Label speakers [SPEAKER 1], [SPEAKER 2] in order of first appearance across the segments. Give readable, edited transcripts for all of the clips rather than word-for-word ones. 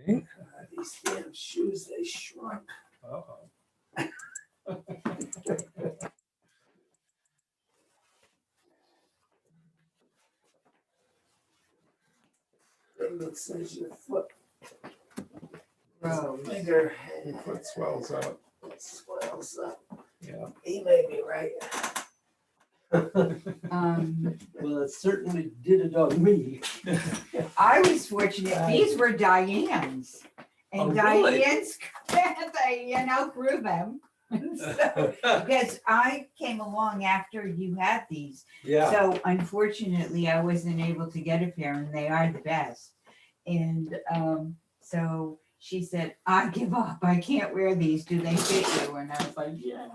[SPEAKER 1] Okay.
[SPEAKER 2] These damn shoes, they shrunk.
[SPEAKER 1] Uh-oh.
[SPEAKER 2] They look since your foot
[SPEAKER 3] Gross.
[SPEAKER 2] bigger.
[SPEAKER 1] Your foot swells up.
[SPEAKER 2] It swells up.
[SPEAKER 1] Yeah.
[SPEAKER 2] He may be right.
[SPEAKER 3] Well, it certainly did it on me.
[SPEAKER 4] I was fortunate, these were Diane's.
[SPEAKER 3] Oh,
[SPEAKER 4] And
[SPEAKER 3] really?
[SPEAKER 4] Diane's, Diane outgrew them. So, because I came along after you had these.
[SPEAKER 3] Yeah.
[SPEAKER 4] So unfortunately, I wasn't able to get a pair and they are the best. And so she said, I give up. I can't wear these. Do they fit you? And I was like, yeah.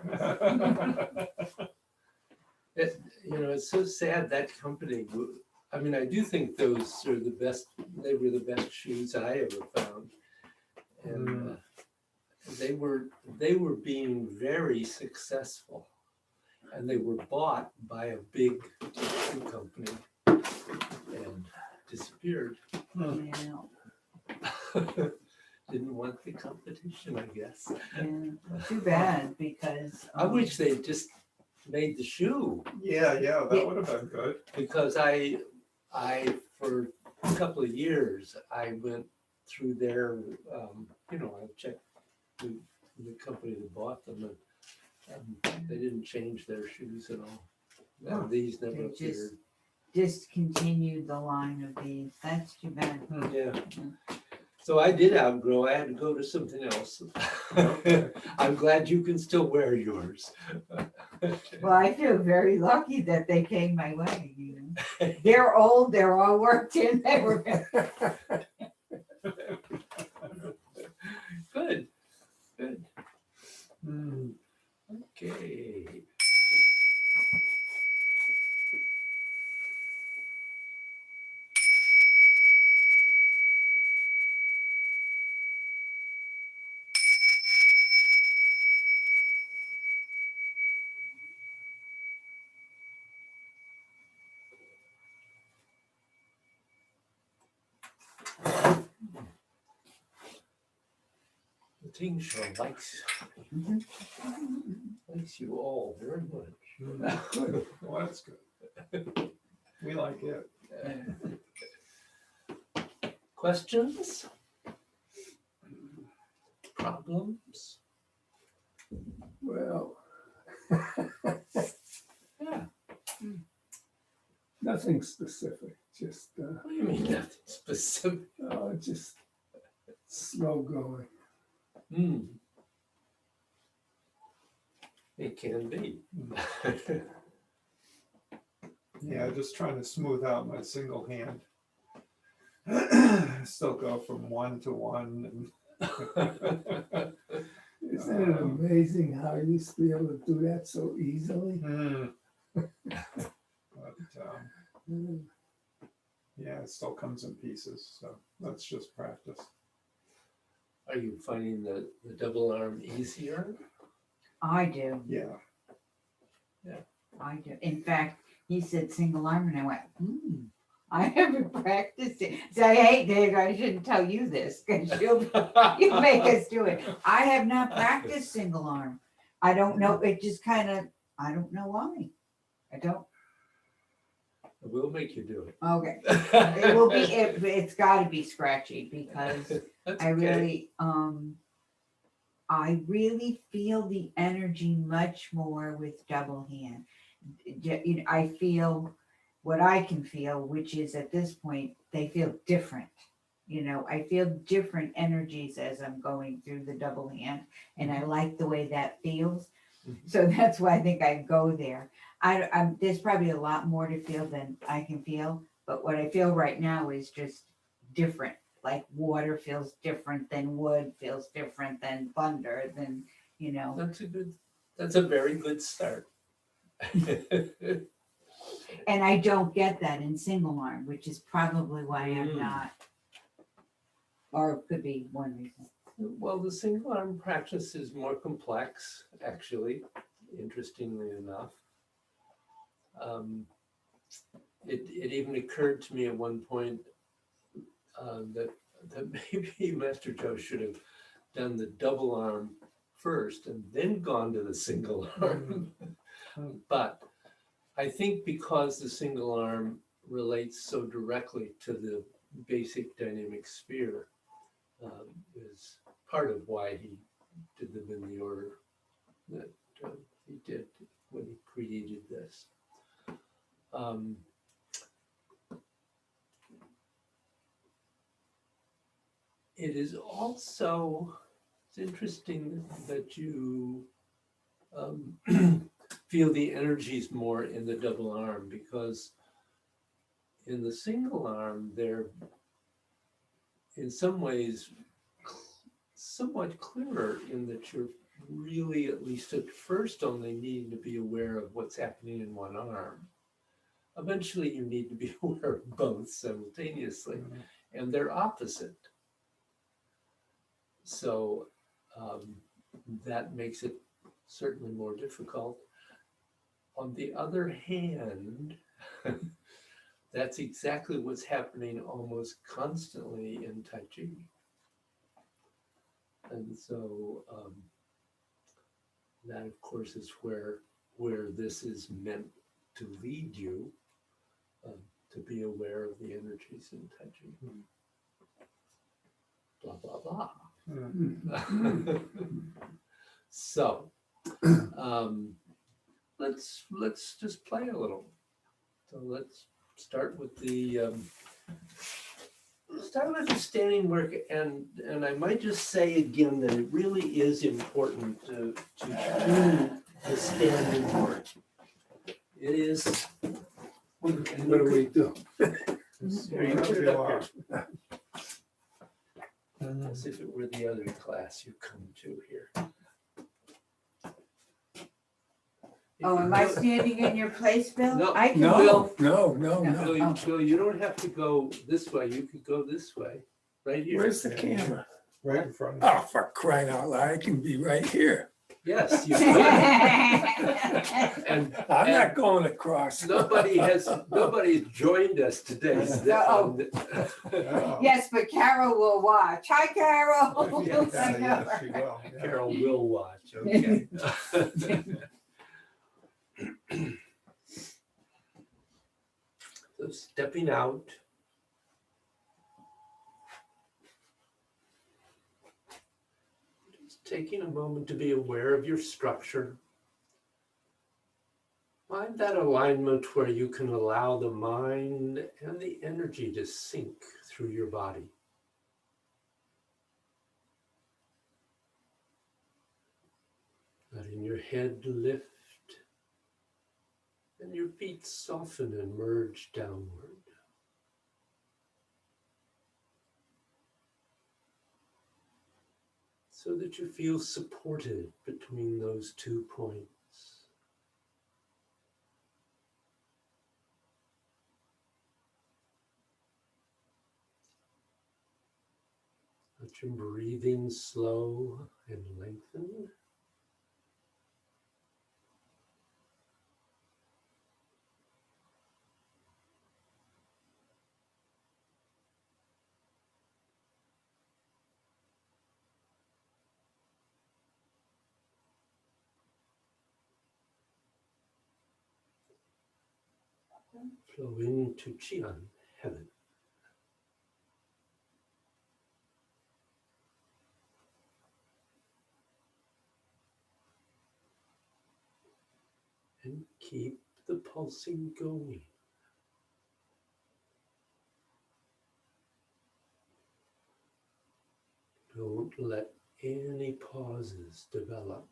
[SPEAKER 3] It's so sad that company. I mean, I do think those are the best. They were the best shoes I ever found, and they were being very successful, and they were bought by a big shoe company and disappeared.
[SPEAKER 4] Yeah.
[SPEAKER 3] Didn't want the competition, I guess.
[SPEAKER 4] Yeah. Too bad because
[SPEAKER 3] I wish they just made the shoe.
[SPEAKER 1] Yeah, that would have been good.
[SPEAKER 3] Because I for a couple of years I went through their I checked the company that bought them, and they didn't change their shoes at all. And these never
[SPEAKER 4] They
[SPEAKER 3] appeared.
[SPEAKER 4] discontinued the line of these. That's too bad.
[SPEAKER 3] Yeah. So I did outgrow. I had to go to something else. I'm glad you can still wear yours.
[SPEAKER 4] Well, I feel very lucky that they came my way, you know. They're old, they're all worked in, they were.
[SPEAKER 3] Good. Good. Okay. The Ting Show likes you all very much.
[SPEAKER 1] Well, that's good. We like it.
[SPEAKER 3] Questions? Problems?
[SPEAKER 2] Well,
[SPEAKER 3] Yeah.
[SPEAKER 2] nothing specific, just
[SPEAKER 3] What do you mean nothing specific?
[SPEAKER 2] just slow going.
[SPEAKER 3] It can be.
[SPEAKER 1] Yeah, just trying to smooth out my single hand. Still go from 1 to 1.
[SPEAKER 2] Isn't it amazing how you used to be able to do that so easily?
[SPEAKER 1] But yeah, it still comes in pieces. So that's just practice.
[SPEAKER 3] Are you finding the double arm easier?
[SPEAKER 4] I do,
[SPEAKER 1] Yeah.
[SPEAKER 4] I do. In fact, he said single arm and I went, I haven't practiced it. So I hate Dave, I shouldn't tell you this because you make us do it. I have not practiced single arm. I don't know, it just kind of, I don't know why. I don't.
[SPEAKER 3] We'll make you do it.
[SPEAKER 4] Okay. It will be, it's got to be scratchy because
[SPEAKER 3] That's
[SPEAKER 4] I
[SPEAKER 3] okay.
[SPEAKER 4] really feel the energy much more with double hand. I feel what I can feel, which is at this point, they feel different. I feel different energies as I'm going through the double hand, and I like the way that feels. So that's why I think I go there. There's probably a lot more to feel than I can feel, but what I feel right now is just different. Like water feels different than wood, feels different than thunder, than,
[SPEAKER 3] That's a very good start.
[SPEAKER 4] And I don't get that in single arm, which is probably why I'm not, or it could be one reason.
[SPEAKER 3] Well, the single arm practice is more complex, actually, interestingly enough. It even occurred to me at one point that that maybe Master Joe should have done the double arm first and then gone to the single arm. But I think because the single arm relates so directly to the basic dynamic sphere, is part of why he did them in the order that he did when he created this. It is also, it's interesting that you feel the energies more in the double arm, because in the single arm, they're in some ways somewhat clearer in that you're really, at least at first, only needing to be aware of what's happening in one arm. Eventually, you need to be aware of both simultaneously, and they're opposite. So that makes it certainly more difficult. On the other hand, that's exactly what's happening almost constantly in Tai Chi. And so that, of course, is where this is meant to lead you, to be aware of the energies in Tai Chi. Blah, blah, blah. So let's just play a little. So let's start with the standing work, and I might just say again that it really is important to do the standing work. It is.
[SPEAKER 2] What do we do?
[SPEAKER 3] Here, you put it up here. As if it were the other class you come to here.
[SPEAKER 4] Oh, am I standing in your place, Bill?
[SPEAKER 3] No.
[SPEAKER 4] I can
[SPEAKER 2] No,
[SPEAKER 4] go.
[SPEAKER 2] no.
[SPEAKER 3] Bill, you don't have to go this way. You could go this way, right here.
[SPEAKER 2] Where's the camera?
[SPEAKER 1] Right in front of
[SPEAKER 2] Oh, for crying out loud, I can be right here.
[SPEAKER 3] Yes, you could. And
[SPEAKER 2] I'm not going across.
[SPEAKER 3] nobody's joined us today.
[SPEAKER 4] Uh-oh.
[SPEAKER 1] Yeah.
[SPEAKER 4] Yes, but Carol will watch. Hi, Carol.
[SPEAKER 1] Yes, yes, she will. Yeah.
[SPEAKER 3] Carol will watch. Okay. So stepping out. Just taking a moment to be aware of your structure. Find that alignment where you can allow the mind and the energy to sink through your body. Letting your head lift and your feet soften and merge downward. So that you feel supported between those 2 points. Let your breathing slow and lengthen. Flow into Qian, heaven. And keep the pulsing going. Don't let any pauses develop.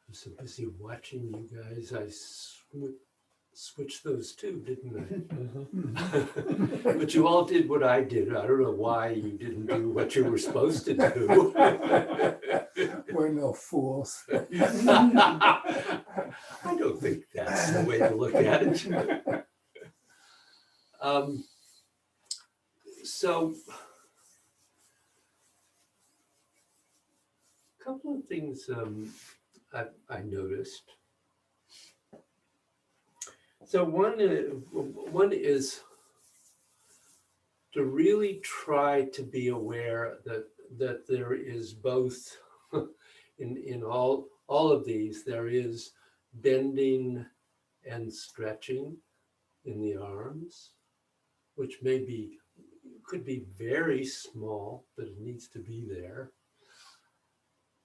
[SPEAKER 3] I'm so busy watching you guys. I switched those two, didn't I? But you all did what I did. I don't know why you didn't do what you were supposed to do.
[SPEAKER 2] We're no fools.
[SPEAKER 3] I don't think that's the way to look at it. So, a couple of things I noticed. So one is to really try to be aware that there is both in all of these, there is bending and stretching in the arms, which could be very small, but it needs to be there.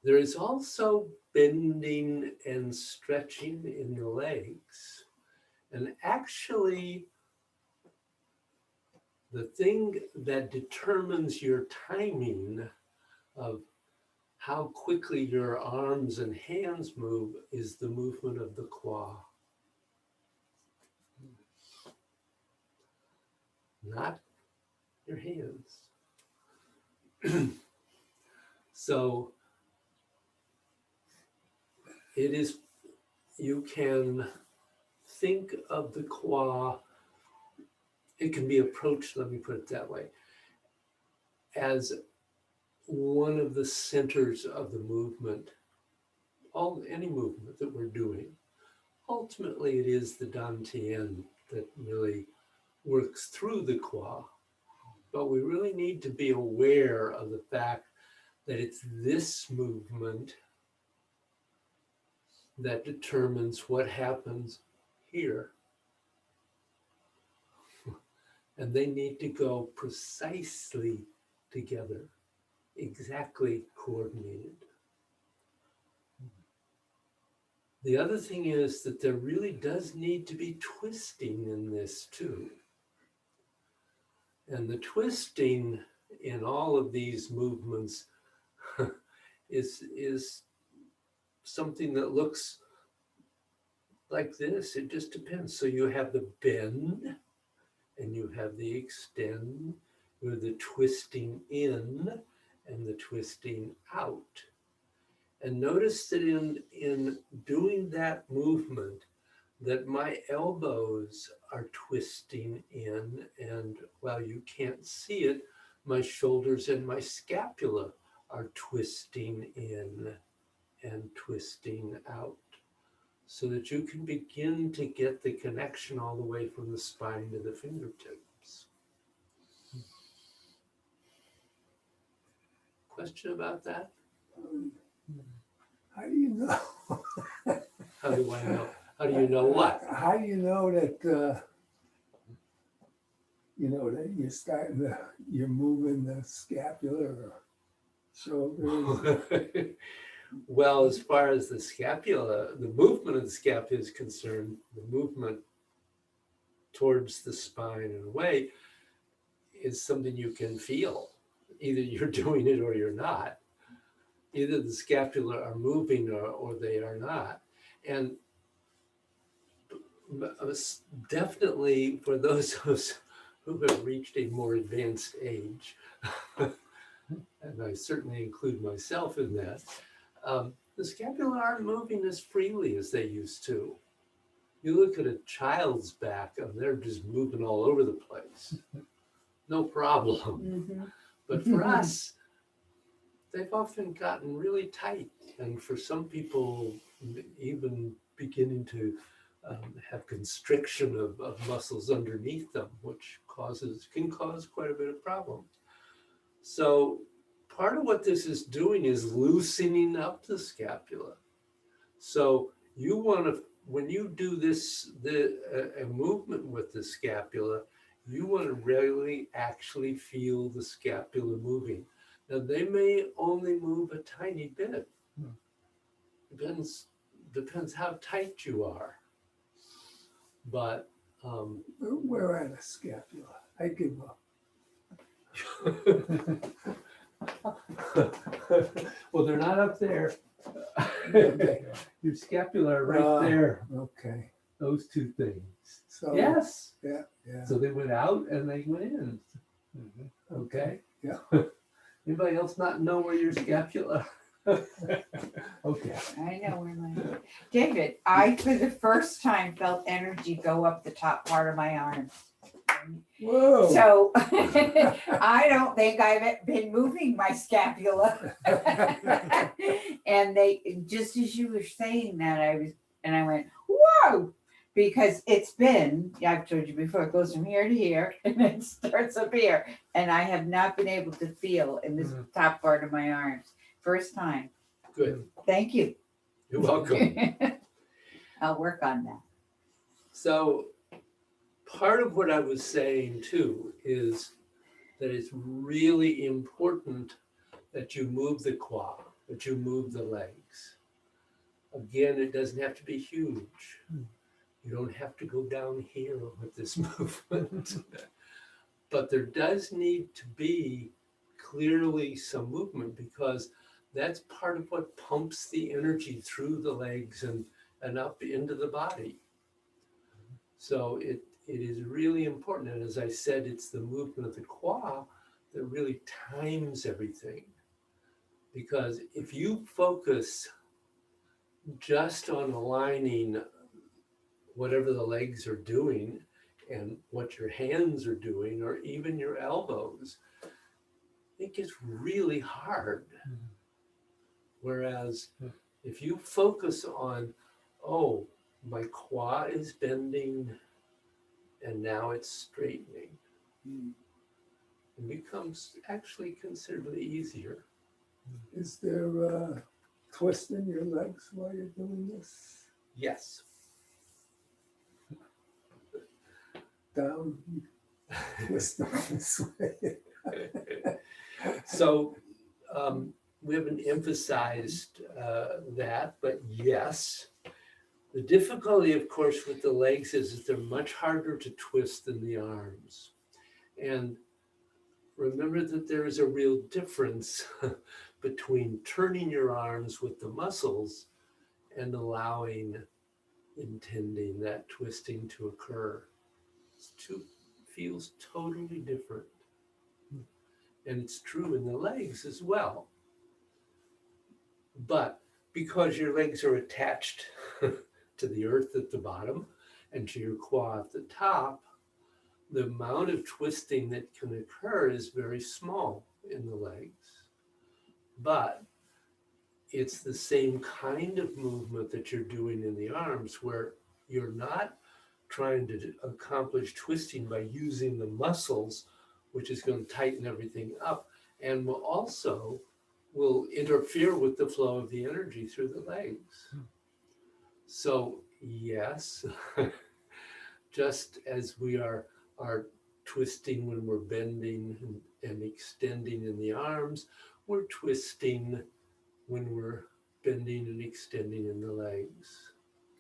[SPEAKER 3] There is also bending and stretching in the legs. And actually, the thing that determines your timing of how quickly your arms and hands move is the movement of the qua. Not your hands. So you can think of the qua, it can be approached, let me put it that way, as one of the centers of the movement, any movement that we're doing. Ultimately, it is the dantian that really works through the qua, but we really need to be aware of the fact that it's this movement that determines what happens here. And they need to go precisely together, exactly coordinated. The other thing is that there really does need to be twisting in this too. And the twisting in all of these movements is something that looks like this. It just depends. So you have the bend and you have the extend, you have the twisting in and the twisting out. And notice that in doing that movement, that my elbows are twisting in, and while you can't see it, my shoulders and my scapula are twisting in and twisting out, so that you can begin to get the connection all the way from the spine to the fingertips. Question about that?
[SPEAKER 2] How do you know?
[SPEAKER 3] How do I know? How do you know what?
[SPEAKER 2] How do you know that, that you're moving the scapula or shoulders?
[SPEAKER 3] Well, as far as the scapula, the movement of the scapula is concerned, the movement towards the spine and away is something you can feel. Either you're doing it or you're not. Either the scapula are moving or they are not. And definitely for those of us who have reached a more advanced age, and I certainly include myself in that, the scapula aren't moving as freely as they used to. You look at a child's back and they're just moving all over the place. No problem.
[SPEAKER 4] Mm-hmm.
[SPEAKER 3] But for us, they've often gotten really tight. And for some people, even beginning to have constriction of muscles underneath them, which can cause quite a bit of problems. So part of what this is doing is loosening up the scapula. So you want to, when you do a movement with the scapula, you want to really actually feel the scapula moving. Now they may only move a tiny bit. Depends how tight you are. But
[SPEAKER 2] We're at a scapula. I give up.
[SPEAKER 3] well, they're not up there.
[SPEAKER 2] Okay.
[SPEAKER 3] Your scapula right
[SPEAKER 2] Ah.
[SPEAKER 3] there,
[SPEAKER 2] Okay,
[SPEAKER 3] those two things.
[SPEAKER 2] so.
[SPEAKER 3] Yes.
[SPEAKER 2] Yeah, yeah.
[SPEAKER 3] So they went out and they went in.
[SPEAKER 1] Mhm.
[SPEAKER 3] Okay.
[SPEAKER 2] Yeah.
[SPEAKER 3] Anybody else not know where your scapula? Okay.
[SPEAKER 4] I know where mine. David, I for the first time felt energy go up the top part of my arm.
[SPEAKER 2] Whoa.
[SPEAKER 4] So I don't think I've been moving my scapula. And they, just as you were saying that, I went, whoa, because it's been, I've told you before, it goes from here to here and then starts up here. And I have not been able to feel in this top part of my arms. First time.
[SPEAKER 3] Good.
[SPEAKER 4] Thank you.
[SPEAKER 3] You're welcome.
[SPEAKER 4] I'll work on that.
[SPEAKER 3] So part of what I was saying too is that it's really important that you move the qua, that you move the legs. Again, it doesn't have to be huge. You don't have to go down here with this movement. But there does need to be clearly some movement because that's part of what pumps the energy through the legs and up into the body. So it is really important. And as I said, it's the movement of the qua that really times everything. Because if you focus just on aligning whatever the legs are doing and what your hands are doing, or even your elbows, it gets really hard. Whereas if you focus on, oh, my qua is bending and now it's straightening, it becomes actually considerably easier.
[SPEAKER 2] Is there twist in your legs while you're doing this?
[SPEAKER 3] Yes.
[SPEAKER 2] Down, you twist them this way.
[SPEAKER 3] So we haven't emphasized that, but yes. The difficulty, of course, with the legs is that they're much harder to twist than the arms. And remember that there is a real difference between turning your arms with the muscles and allowing, intending that twisting to occur. Feels totally different. And it's true in the legs as well. But because your legs are attached to the earth at the bottom and to your qua at the top, the amount of twisting that can occur is very small in the legs. But it's the same kind of movement that you're doing in the arms, where you're not trying to accomplish twisting by using the muscles, which is going to tighten everything up and will interfere with the flow of the energy through the legs. So yes, just as we are twisting when we're bending and extending in the arms, we're twisting when we're bending and extending in the legs.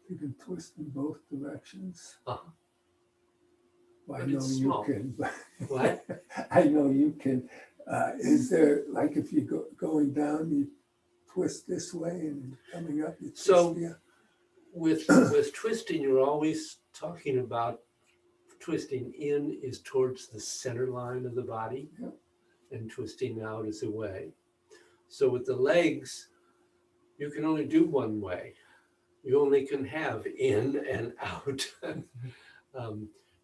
[SPEAKER 2] You can twist in both directions.
[SPEAKER 3] Uh-huh.
[SPEAKER 2] Well, I
[SPEAKER 3] But
[SPEAKER 2] know
[SPEAKER 3] it's
[SPEAKER 2] you
[SPEAKER 3] small.
[SPEAKER 2] can. But
[SPEAKER 3] What?
[SPEAKER 2] I know you can. Is there, like if you going down, you twist this way and coming up, you twist
[SPEAKER 3] So-
[SPEAKER 2] the other?
[SPEAKER 3] With twisting, you're always talking about twisting in is towards the center line of the body,
[SPEAKER 2] Yep.
[SPEAKER 3] and twisting out is away. So with the legs, you can only do one way. You only can have in and out.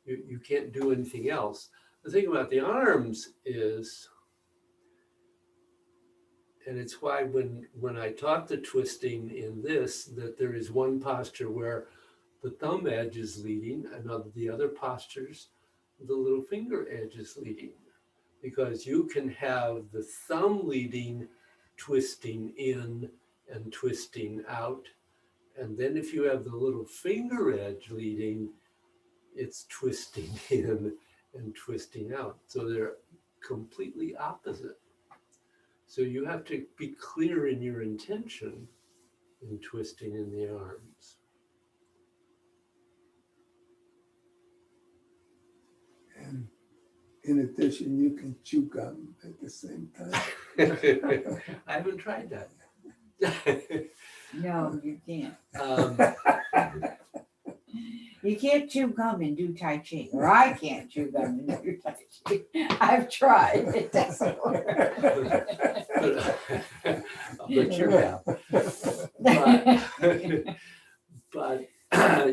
[SPEAKER 3] You can't do anything else. The thing about the arms is, and it's why when I taught the twisting in this, that there is one posture where the thumb edge is leading, and of the other postures, the little finger edge is leading. Because you can have the thumb leading, twisting in and twisting out. And then if you have the little finger edge leading, it's twisting in and twisting out. So they're completely opposite. So you have to be clear in your intention in twisting in the arms.
[SPEAKER 2] And in addition, you can chew gum at the same time.
[SPEAKER 3] I haven't tried that.
[SPEAKER 4] No, you can't.
[SPEAKER 3] Um,
[SPEAKER 4] You can't chew gum and do Tai Chi, or I can't chew gum and do Tai Chi. I've tried, it doesn't work.
[SPEAKER 3] but you have. But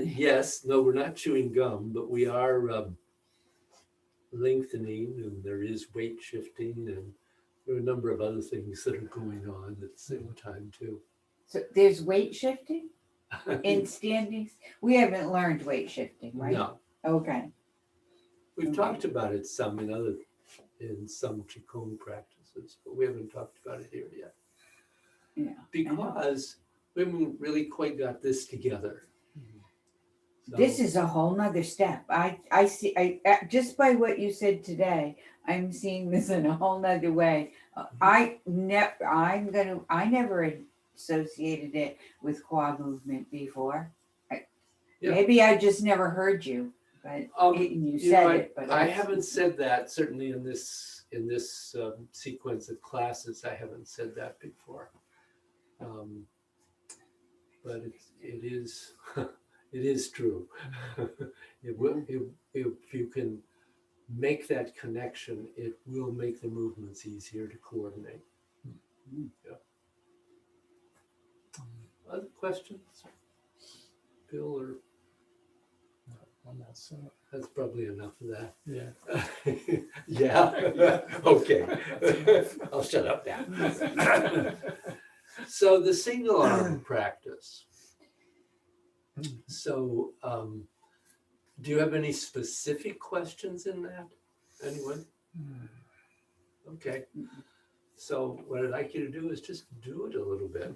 [SPEAKER 3] yes, no, we're not chewing gum, but we are lengthening, and there is weight shifting, and there are a number of other things that are going on at the same time too.
[SPEAKER 4] So there's weight shifting in standings? We haven't learned weight shifting, right?
[SPEAKER 3] No,
[SPEAKER 4] Okay.
[SPEAKER 3] we've
[SPEAKER 4] Okay.
[SPEAKER 3] talked about it some in some Qigong practices, but we haven't talked about it here yet
[SPEAKER 4] Yeah.
[SPEAKER 3] because we haven't really quite got this together.
[SPEAKER 4] This
[SPEAKER 3] So-
[SPEAKER 4] is a whole nother step. I see, just by what you said today, I'm seeing this in a whole nother way. I never associated it with quad movement before.
[SPEAKER 3] Yeah.
[SPEAKER 4] Maybe I just never heard you, but you
[SPEAKER 3] You
[SPEAKER 4] said
[SPEAKER 3] know,
[SPEAKER 4] it, but
[SPEAKER 3] I haven't said that, certainly in this sequence of classes, I haven't said that before. But it is it is true. If you can make that connection, it will make the movements easier to coordinate. Yeah. Other questions, Bill, or
[SPEAKER 1] I'm all set.
[SPEAKER 3] that's probably enough of that.
[SPEAKER 1] Yeah.
[SPEAKER 3] Yeah, okay. I'll shut up now. So the single arm practice. So do you have any specific questions in that? Anyone? Okay. So what I'd like you to do is just do it a little bit.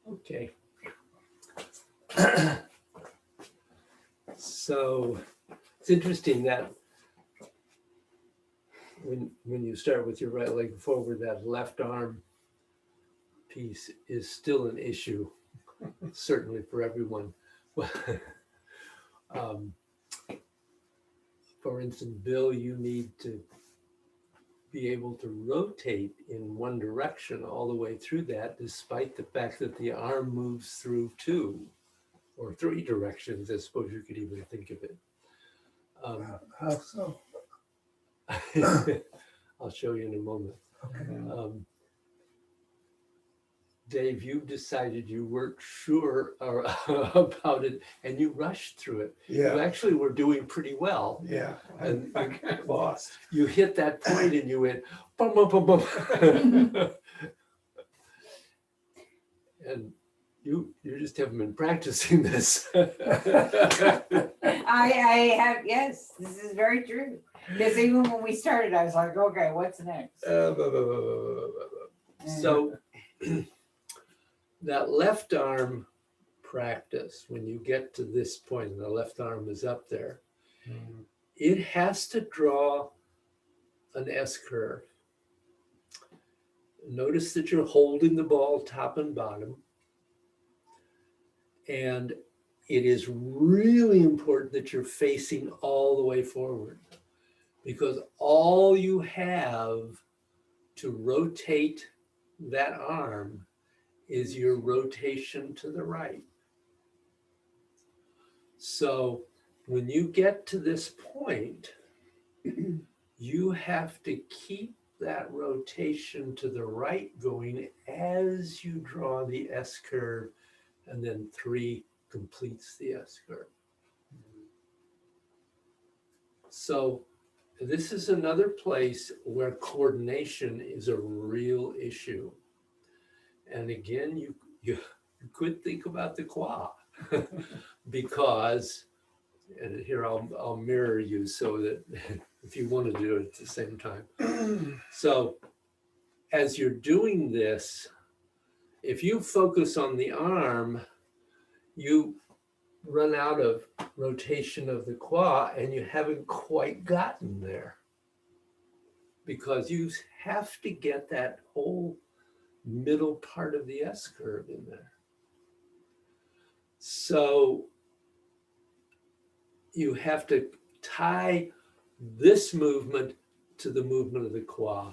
[SPEAKER 3] Okay. So it's interesting that when you start with your right leg forward, that left arm piece is still an issue, certainly for everyone. For instance, Bill, you need to be able to rotate in one direction all the way through that, despite the fact that the arm moves through two or three directions, I suppose you could even think of it.
[SPEAKER 2] How so?
[SPEAKER 3] I'll show you in a moment.
[SPEAKER 2] Okay.
[SPEAKER 3] Dave, you decided you weren't sure about it and you rushed through it. You
[SPEAKER 1] Yeah.
[SPEAKER 3] actually were doing pretty well.
[SPEAKER 1] Yeah.
[SPEAKER 3] And
[SPEAKER 1] I got lost.
[SPEAKER 3] you hit that point and you went, bum, bum, bum, bum. And you just haven't been practicing this.
[SPEAKER 4] I have, yes, this is very true. Because even when we started, I was like, okay, what's next?
[SPEAKER 3] So that left arm practice, when you get to this point and the left arm is up there, it has to draw an S curve. Notice that you're holding the ball top and bottom. And it is really important that you're facing all the way forward, because all you have to rotate that arm is your rotation to the right. So when you get to this point, you have to keep that rotation to the right going as you draw the S curve, and then 3 completes the S curve. So this is another place where coordination is a real issue. And again, you could think about the qua because, and here I'll mirror you so that if you want to do it at the same time. So as you're doing this, if you focus on the arm, you run out of rotation of the qua and you haven't quite gotten there, because you have to get that whole middle part of the S curve in there. So you have to tie this movement to the movement of the qua.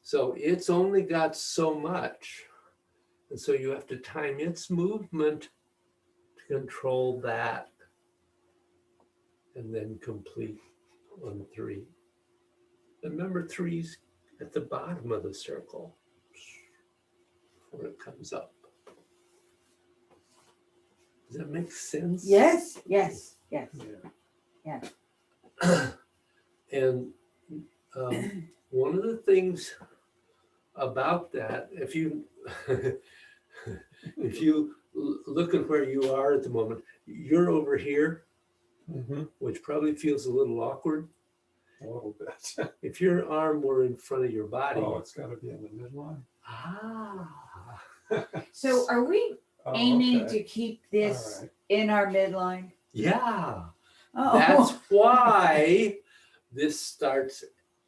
[SPEAKER 3] So it's only got so much. And so you have to time its movement to control that, and then complete on 3. Remember, 3's at the bottom of the circle before it comes up. Does that make sense?
[SPEAKER 4] Yes, yes, yes.
[SPEAKER 1] Yeah.
[SPEAKER 3] And one of the things about that, if you look at where you are at the moment, you're over here, which probably feels a little awkward.
[SPEAKER 1] A little bit.
[SPEAKER 3] If your arm were in front of your body,
[SPEAKER 1] Oh, it's got to be in the midline.
[SPEAKER 4] So are we
[SPEAKER 1] Oh,
[SPEAKER 4] aiming
[SPEAKER 1] okay.
[SPEAKER 4] to keep this
[SPEAKER 1] All right.
[SPEAKER 4] in our midline?
[SPEAKER 3] yeah,
[SPEAKER 4] Oh.
[SPEAKER 3] that's why this starts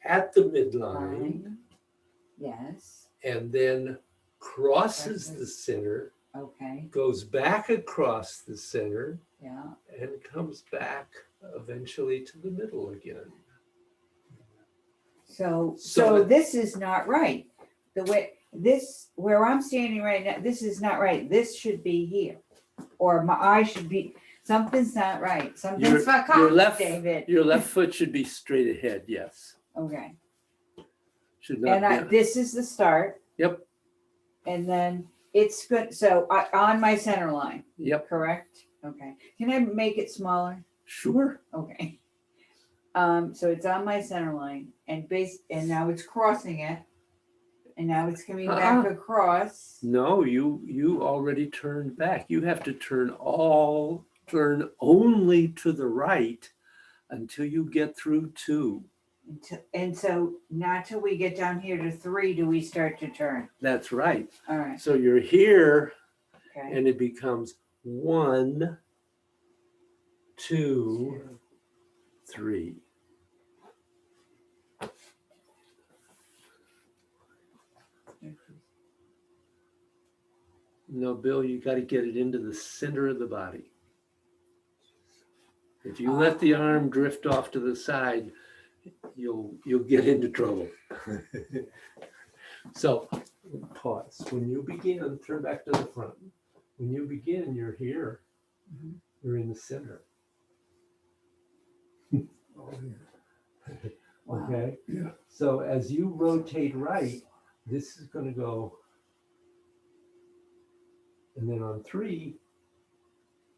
[SPEAKER 3] at the midline
[SPEAKER 4] Fine. Yes,
[SPEAKER 3] and then crosses the center,
[SPEAKER 4] okay,
[SPEAKER 3] goes back across the center,
[SPEAKER 4] yeah.
[SPEAKER 3] and comes back eventually to the middle again.
[SPEAKER 4] So
[SPEAKER 3] So-
[SPEAKER 4] this is not right. The way this, where I'm standing right now, this is not right. This should be here. Or my eye should be, something's not right. Something's fucked
[SPEAKER 3] your
[SPEAKER 4] up,
[SPEAKER 3] left
[SPEAKER 4] David.
[SPEAKER 3] your left foot should be straight ahead, yes.
[SPEAKER 4] Okay.
[SPEAKER 3] Should not
[SPEAKER 4] And
[SPEAKER 3] be.
[SPEAKER 4] this is the start.
[SPEAKER 3] Yep.
[SPEAKER 4] And then it's good. So on my center line,
[SPEAKER 3] Yep,
[SPEAKER 4] correct? Okay. Can I make it smaller?
[SPEAKER 3] sure.
[SPEAKER 4] Okay. So it's on my center line and now it's crossing it. And now it's coming back across.
[SPEAKER 3] No, you already turned back. You have to turn only to the right until you get through 2.
[SPEAKER 4] And so not till we get down here to 3 do we start to turn.
[SPEAKER 3] That's right.
[SPEAKER 4] All right.
[SPEAKER 3] So you're here
[SPEAKER 4] Okay.
[SPEAKER 3] and it becomes 1, 2, 3. No, Bill, you got to get it into the center of the body. If you let the arm drift off to the side, you'll get into trouble. So pause. When you begin, turn back to the front. When you begin, you're here. You're in the center.
[SPEAKER 2] Oh, yeah.
[SPEAKER 4] Wow.
[SPEAKER 3] Okay?
[SPEAKER 2] Yeah.
[SPEAKER 3] So as you rotate right, this is going to go. And then on 3,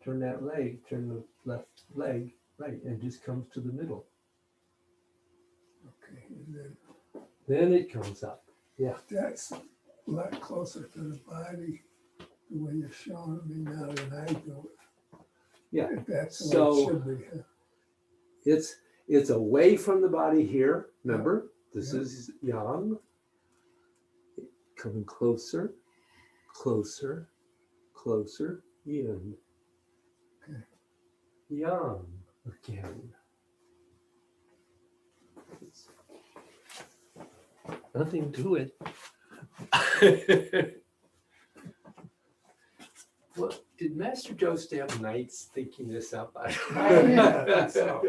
[SPEAKER 3] turn that leg, turn the left leg right, and it just comes to the middle.
[SPEAKER 2] Okay, and
[SPEAKER 3] Then it comes up. Yeah.
[SPEAKER 2] that's a lot closer to the body, the way you're showing me now than I do it.
[SPEAKER 3] Yeah.
[SPEAKER 2] If that's the way
[SPEAKER 3] So-
[SPEAKER 2] it should be. Huh?
[SPEAKER 3] It's away from the body here. Remember, this
[SPEAKER 2] Yeah.
[SPEAKER 3] is yang. Coming closer, closer, closer, yin.
[SPEAKER 2] Okay.
[SPEAKER 3] Yang again. Nothing to it. Well, did Master Joe stay up nights thinking this up? I
[SPEAKER 1] Yeah, so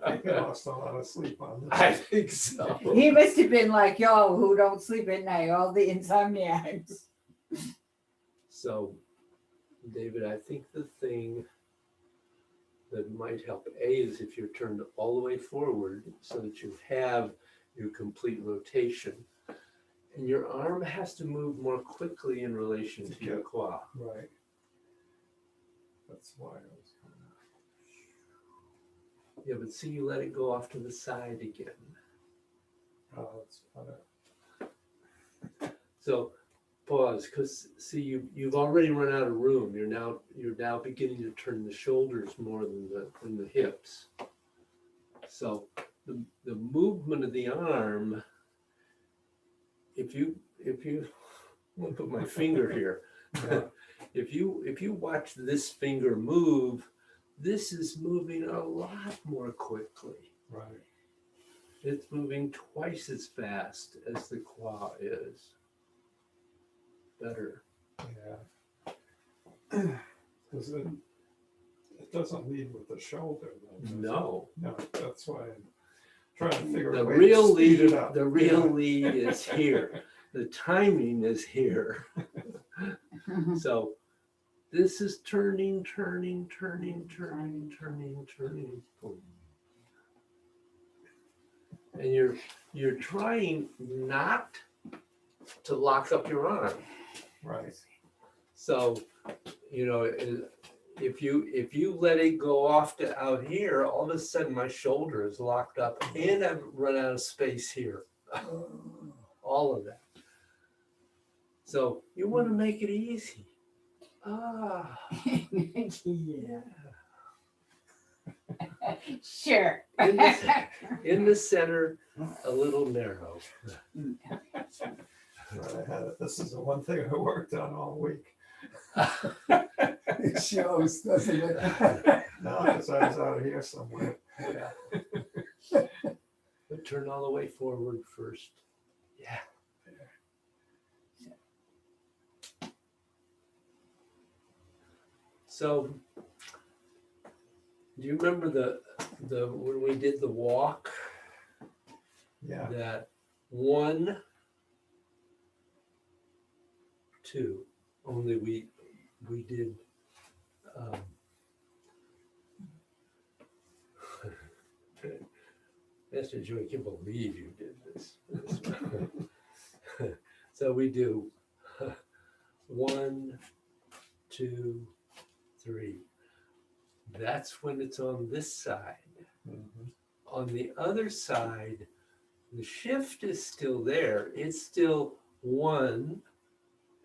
[SPEAKER 1] I think I lost a lot of sleep on this.
[SPEAKER 3] I think so.
[SPEAKER 4] He must have been like y'all who don't sleep at night, all the insomniacs.
[SPEAKER 3] So, David, I think the thing that might help, A, is if you're turned all the way forward so that you have your complete rotation. And your arm has to move more quickly in relation to your quad.
[SPEAKER 1] Right. That's why I was kind
[SPEAKER 3] Yeah, but see, you let it go off to the side again.
[SPEAKER 1] of, that's what
[SPEAKER 3] So pause, because see, you've already run out of room. You're now beginning to turn the shoulders more than the hips. So the movement of the arm, if you I'm gonna put my finger here.
[SPEAKER 1] Yeah.
[SPEAKER 3] If you watch this finger move, this is moving a lot more quickly.
[SPEAKER 1] right.
[SPEAKER 3] It's moving twice as fast as the quad is. Better.
[SPEAKER 1] Yeah. Because it doesn't lead with the shoulder. Though, does it?
[SPEAKER 3] No.
[SPEAKER 1] No, that's why I'm trying to figure
[SPEAKER 3] The
[SPEAKER 1] out a way
[SPEAKER 3] real
[SPEAKER 1] to speed
[SPEAKER 3] lead,
[SPEAKER 1] it up.
[SPEAKER 3] the real lead is here. The timing is here. So this is turning. Boom. And you're trying not to lock up your arm.
[SPEAKER 1] Right.
[SPEAKER 3] So, you know, if you let it go off to out here, all of a sudden my shoulder is locked up and I've run out of space here. All of that. So you want to make it easy. Ah, yeah.
[SPEAKER 4] Sure.
[SPEAKER 3] In the center, a little narrow.
[SPEAKER 1] Right, this is the one thing I worked on all week.
[SPEAKER 2] It shows, doesn't it?
[SPEAKER 1] No, because I was out here somewhere.
[SPEAKER 3] Yeah. But turn all the way forward first. Yeah. So, do you remember the when we did the walk?
[SPEAKER 1] Yeah.
[SPEAKER 3] That 1, 2. Only we did. Master Joe, I can't believe you did this. So we do 1, 2, 3. That's when it's on this side.
[SPEAKER 1] Mhm.
[SPEAKER 3] On the other side, the shift is still there. It's still 1,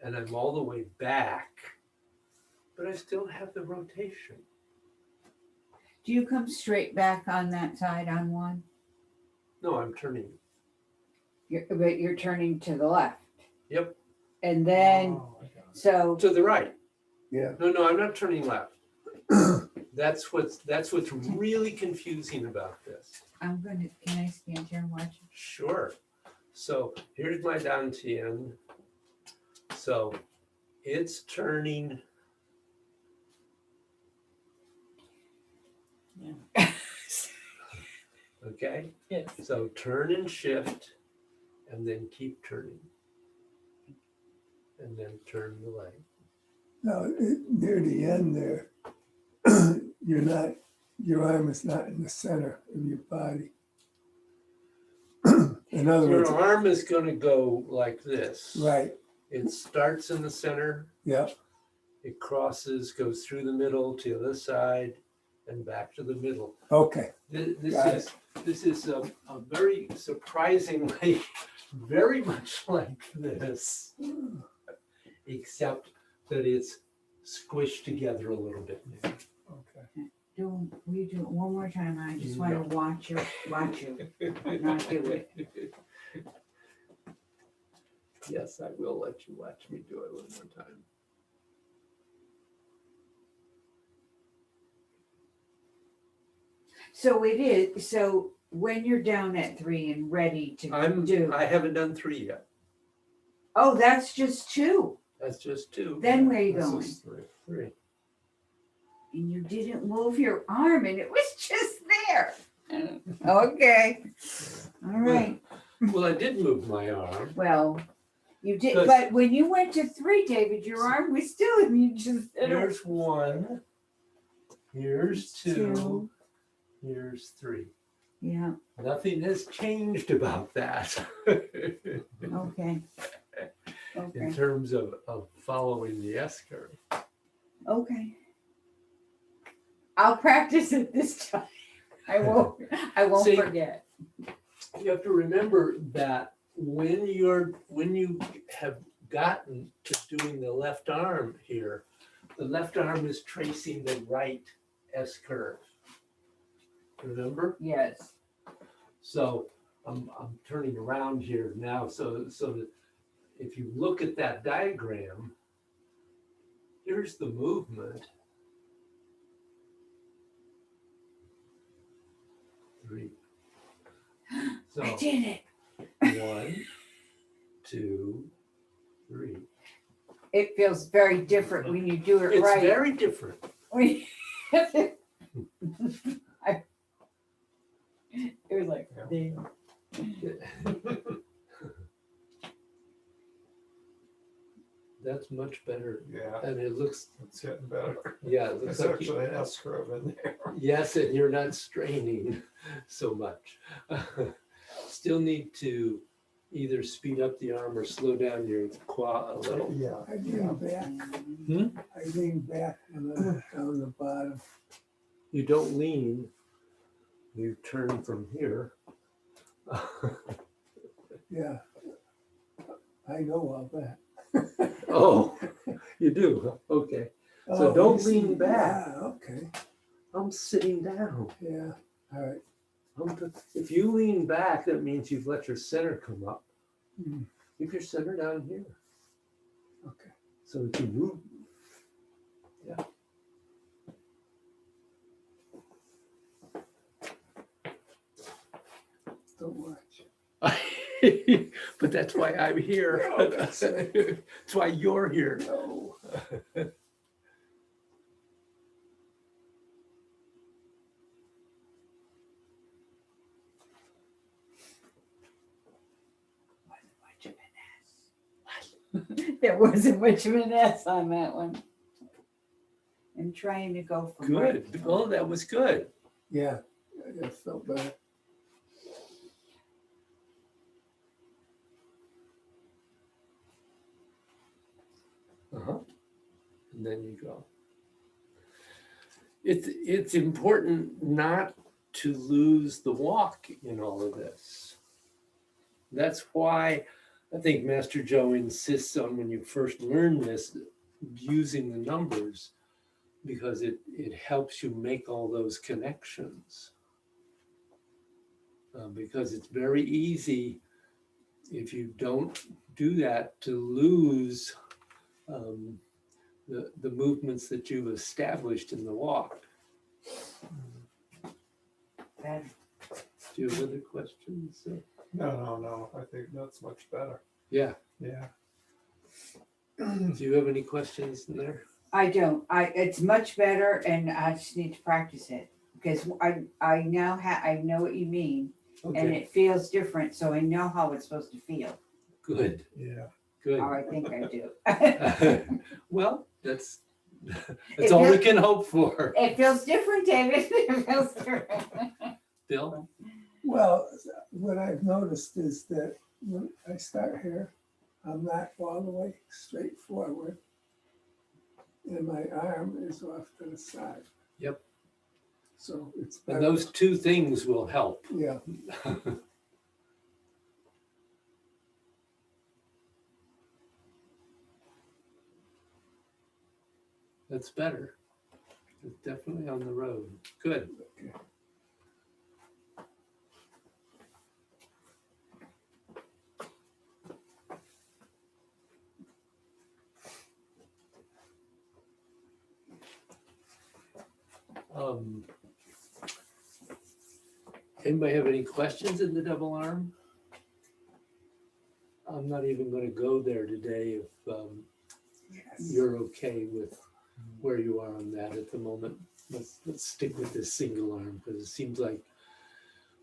[SPEAKER 3] and I'm all the way back, but I still have the rotation.
[SPEAKER 4] Do you come straight back on that side on 1?
[SPEAKER 3] No, I'm turning.
[SPEAKER 4] But you're turning to the left.
[SPEAKER 3] Yep.
[SPEAKER 4] And then,
[SPEAKER 1] Oh, I got it.
[SPEAKER 4] so,
[SPEAKER 3] To the right.
[SPEAKER 2] Yeah.
[SPEAKER 3] No, I'm not turning left. That's what's really confusing about this.
[SPEAKER 4] I'm gonna, can I stand here and watch?
[SPEAKER 3] Sure. So here's my dantian. So it's turning.
[SPEAKER 4] Yeah.
[SPEAKER 3] Okay.
[SPEAKER 4] Yes.
[SPEAKER 3] So turn and shift, and then keep turning, and then turn the leg.
[SPEAKER 2] Now, near the end there, your arm is not in the center of your body. In other
[SPEAKER 3] Your
[SPEAKER 2] words,
[SPEAKER 3] arm is going to go like this.
[SPEAKER 2] right,
[SPEAKER 3] It starts in the center.
[SPEAKER 2] yeah,
[SPEAKER 3] It crosses, goes through the middle to the other side, and back to the middle.
[SPEAKER 2] okay, Got
[SPEAKER 3] This is a very surprisingly very much like this, except that it's squished together a little bit.
[SPEAKER 1] Okay.
[SPEAKER 4] Will you do it one more time? I just want to watch you, not do it.
[SPEAKER 3] Yes, I will let you watch me do it one more time.
[SPEAKER 4] So it is, so when you're down at 3 and ready to
[SPEAKER 3] I haven't done 3 yet.
[SPEAKER 4] oh, that's just 2.
[SPEAKER 3] That's just 2.
[SPEAKER 4] Then where are you
[SPEAKER 1] This
[SPEAKER 4] going?
[SPEAKER 1] is 3.
[SPEAKER 3] 3.
[SPEAKER 4] And you didn't move your arm and it was just there. Okay. All right.
[SPEAKER 3] Well, I did move my arm.
[SPEAKER 4] Well, you did,
[SPEAKER 3] Because-
[SPEAKER 4] but when you went to 3, David, your arm was still, and you just.
[SPEAKER 3] Here's 1. Here's 2.
[SPEAKER 4] Two.
[SPEAKER 3] Here's 3.
[SPEAKER 4] Yeah,
[SPEAKER 3] Nothing has changed about that
[SPEAKER 4] okay.
[SPEAKER 3] in
[SPEAKER 4] Okay,
[SPEAKER 3] terms of following the S curve.
[SPEAKER 4] okay. I'll practice it this time. I won't
[SPEAKER 3] See-
[SPEAKER 4] forget.
[SPEAKER 3] You have to remember that when you have gotten to doing the left arm here, the left arm is tracing the right S curve. Remember?
[SPEAKER 4] Yes.
[SPEAKER 3] So I'm turning around here now so that if you look at that diagram, here's the movement. 3. So
[SPEAKER 4] I did it.
[SPEAKER 3] 1, 2, 3.
[SPEAKER 4] It feels very different when you do it
[SPEAKER 3] It's
[SPEAKER 4] right.
[SPEAKER 3] very different.
[SPEAKER 4] When- It was like, damn.
[SPEAKER 3] That's much better.
[SPEAKER 1] Yeah,
[SPEAKER 3] And it looks,
[SPEAKER 1] it's getting better.
[SPEAKER 3] yeah, it looks
[SPEAKER 1] There's
[SPEAKER 3] like,
[SPEAKER 1] actually an S curve in there.
[SPEAKER 3] yes, and you're not straining so much. Still need to either speed up the arm or slow down your quad a little.
[SPEAKER 1] Yeah.
[SPEAKER 2] I lean back,
[SPEAKER 3] Hmm?
[SPEAKER 2] I lean back and then down the bottom.
[SPEAKER 3] You don't lean, you turn from here.
[SPEAKER 2] Yeah. I know all that.
[SPEAKER 3] Oh, you do, huh? Okay. So
[SPEAKER 2] Oh,
[SPEAKER 3] don't
[SPEAKER 2] I see.
[SPEAKER 3] lean back.
[SPEAKER 2] Yeah, okay,
[SPEAKER 3] I'm sitting down.
[SPEAKER 2] yeah, all right.
[SPEAKER 3] If you lean back, that means you've let your center come up.
[SPEAKER 2] Mm,
[SPEAKER 3] Keep your center down here.
[SPEAKER 2] okay.
[SPEAKER 3] So if you move,
[SPEAKER 2] Don't watch.
[SPEAKER 3] but that's why I'm here.
[SPEAKER 2] Oh, that's right.
[SPEAKER 3] That's why you're here.
[SPEAKER 2] No.
[SPEAKER 4] There wasn't much of an S on that one. I'm trying to go from right.
[SPEAKER 3] Good. Well, that was good.
[SPEAKER 2] Yeah, it felt better.
[SPEAKER 3] And then you go. It's important not to lose the walk in all of this. That's why I think Master Joe insists on when you first learn this, using the numbers, because it helps you make all those connections. Because it's very easy, if you don't do that, to lose the movements that you've established in the walk.
[SPEAKER 4] Better.
[SPEAKER 3] Do you have other questions?
[SPEAKER 1] No, I think that's much better.
[SPEAKER 3] Yeah.
[SPEAKER 1] Yeah.
[SPEAKER 3] Do you have any questions in there?
[SPEAKER 4] I don't. It's much better, and I just need to practice it because I now I know what you mean, and
[SPEAKER 3] Okay,
[SPEAKER 4] it feels different, so I know how it's supposed to feel.
[SPEAKER 3] good,
[SPEAKER 1] Yeah.
[SPEAKER 3] good.
[SPEAKER 4] Or I think I do.
[SPEAKER 3] Well, that's
[SPEAKER 4] It
[SPEAKER 3] all we
[SPEAKER 4] feels-
[SPEAKER 3] can hope for.
[SPEAKER 4] It feels different, David. It feels different.
[SPEAKER 3] Bill?
[SPEAKER 2] Well, what I've noticed is that when I start here, I'm not all the way straight forward. And my arm is off to the side.
[SPEAKER 3] Yep.
[SPEAKER 2] So it's
[SPEAKER 3] And
[SPEAKER 2] better.
[SPEAKER 3] those two things will help.
[SPEAKER 2] Yeah,
[SPEAKER 3] That's better. It's definitely on the road. Good.
[SPEAKER 2] okay.
[SPEAKER 3] Anybody have any questions in the double arm? I'm not even gonna go there today if you're okay with where you are on that at the moment. Let's stick with this single arm because it seems like